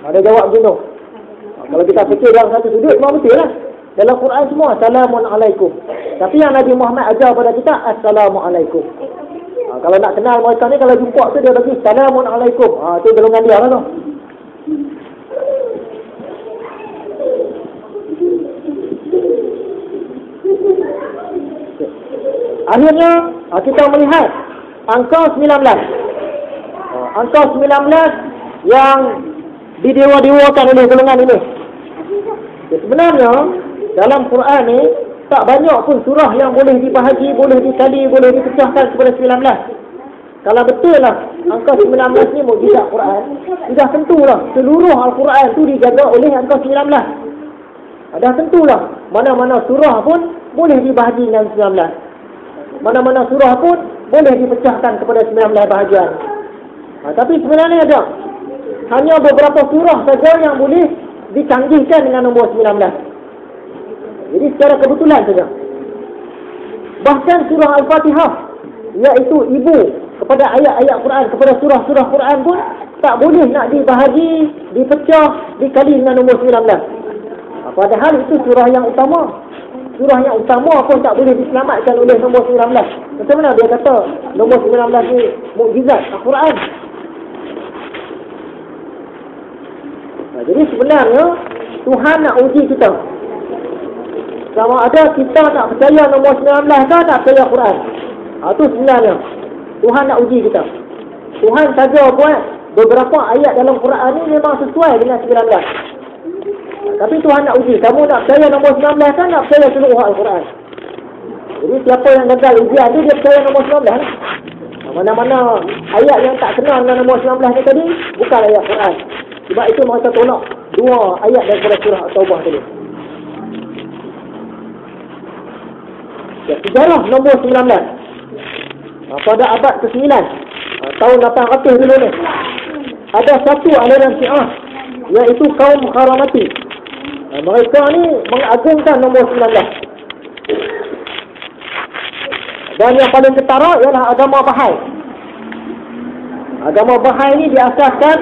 Ada jawab macam tu. Kalau kita fikir dalam satu sudut, memang betul lah. Dalam Quran semua, Assalamualaikum. Tapi yang Nabi Muhammad ajar pada kita, Assalamualaikum. Kalau nak kenal mereka ni, kalau jumpa tu dia bagi Assalamualaikum. Tu golongan dia lah tu. Akhirnya, kita melihat angka 19. Angka 19 yang didewa-dewakan oleh golongan ini. Sebenarnya, dalam Quran ni, tak banyak pun surah yang boleh dibahagi, boleh dikali, boleh dipecahkan kepada 19. Kalau betul lah angka 19 ni mukjizat Quran, sudah tentulah seluruh Al-Quran tu dijaga oleh angka 19. Dah tentulah mana-mana surah pun boleh dibahagi dengan 19. Mana-mana surah pun boleh dipecahkan kepada 19 bahagian. Tapi sebenarnya ada hanya beberapa surah saja yang boleh dicanggihkan dengan nombor 19. Jadi secara kebetulan saja. Bahkan surah Al-Fatihah, iaitu ibu kepada ayat-ayat Quran, kepada surah-surah Quran pun tak boleh nak dibahagi, dipecah, dikali dengan nombor 19. Padahal itu surah yang utama. Surah yang utama pun tak boleh diselamatkan oleh nombor 19. Macam mana dia kata nombor 19 ni mukjizat Al-Quran? Jadi sebenarnya Tuhan nak uji kita. Sama ada kita nak percaya nombor 19 ke tak percaya Quran. Itu sebenarnya Tuhan nak uji kita. Tuhan saja buat beberapa ayat dalam Quran ni memang sesuai dengan 19. Tapi Tuhan nak uji, kamu nak percaya nombor 19 kan, nak percaya seluruh Al-Quran. Jadi siapa yang gagal ujian tu, dia percaya nombor 19. Mana-mana ayat yang tak kenal dengan nombor 19 ni tadi, bukan ayat Quran. Sebab itu mereka tolak dua ayat daripada surah At-Taubah tadi. Sejarah nombor 19. Pada abad ke-9, tahun 800 dulu ni, ada satu aliran Syiah, iaitu kaum Karamati. Mereka ni mengagungkan nombor 19. Dan yang paling ketara ialah agama Bahai. Agama Bahai ni diasaskan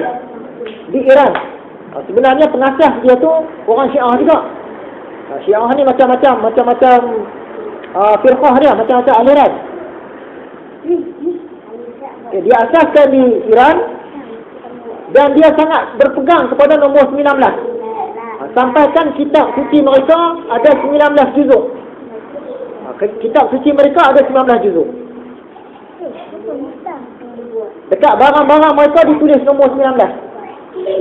di Iran. Sebenarnya pengasas dia tu orang Syiah juga. Syiah ni macam-macam firqah dia, macam-macam aliran. Dia asaskan di Iran dan dia sangat berpegang kepada nombor 19. Sampaikan kitab suci mereka ada 19 juzuk. Kitab suci mereka ada 19 juzuk. Dekat barang-barang mereka ditulis nombor 19.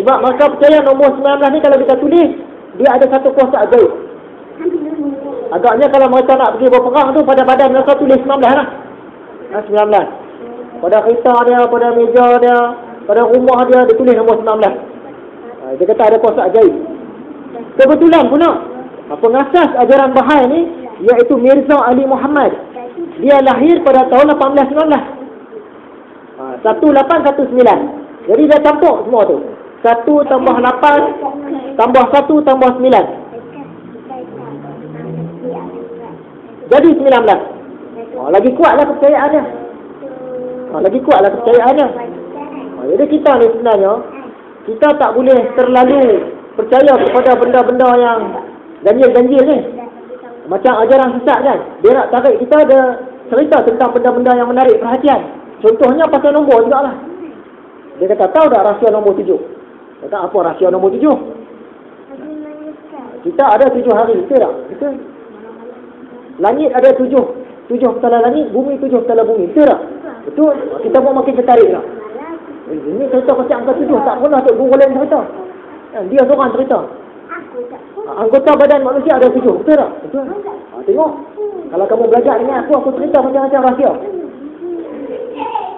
Sebab mereka percaya nombor 19 ni kalau kita tulis, dia ada satu kuasa ajaib. Agaknya kalau mereka nak pergi berperang tu, pada badan mereka tulis 19 lah. 19. Pada kereta dia, pada meja dia, pada rumah dia, dia tulis nombor 19. Dia kata ada kuasa ajaib. Kebetulan pula pengasas ajaran Bahai ni iaitu Mirza Ali Muhammad. Dia lahir pada tahun 1819. 1819. Jadi dia campur semua tu. 1 tambah 8 tambah 1 tambah 9. Jadi 19. Lagi kuatlah kepercayaannya. Lagi kuatlah kepercayaannya. Jadi kita ni sebenarnya, kita tak boleh terlalu percaya kepada benda-benda yang ganjil-ganjil ni. Macam ajaran sesat kan. Dia nak tarik kita, dia cerita tentang benda-benda yang menarik perhatian. Contohnya pasal nombor jugalah. Dia kata, tahu tak rahsia nombor 7? Kata, apa rahsia nombor 7? Kita ada 7 hari, betul tak? Betul. Langit ada 7 petala langit, bumi 7 petala bumi, betul tak? Betul. Kita pun makin tertarik tak? Ini cerita pasal angka 7, tak pernah Tok Guru lain cerita. Dia seorang cerita. Anggota badan manusia ada 7, betul tak? Betul. Tengok. Kalau kamu belajar dengan aku cerita macam-macam rahsia.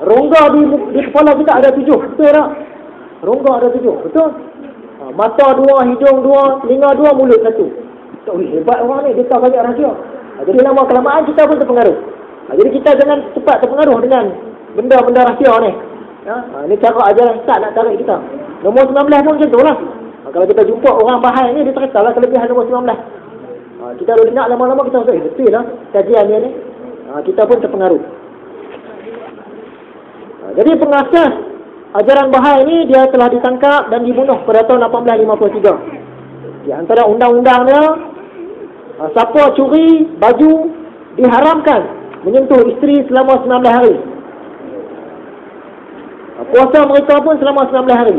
Rongga di kepala kita ada 7, betul tak? Rongga ada 7, betul. Mata 2, hidung 2, telinga 2, mulut 1. Hebat orang ni, dia tahu banyak rahsia. Jadi lama kelamaan kita pun terpengaruh. Jadi kita jangan cepat terpengaruh dengan benda-benda rahsia ni. Ini cara ajaran sesat nak tarik kita. Nombor 19 pun macam tu lah. Kalau kita jumpa orang Bahai ni, dia ceritalah kelebihan nombor 19. Kita dah dengar lama-lama, kita rasa, betul lah kajian dia ni. Kita pun terpengaruh. Jadi pengasas ajaran Bahai ni dia telah ditangkap dan dibunuh pada tahun 1853. Di antara undang-undang dia, siapa curi baju diharamkan menyentuh isteri selama 19 hari. Puasa mereka pun selama 19 hari.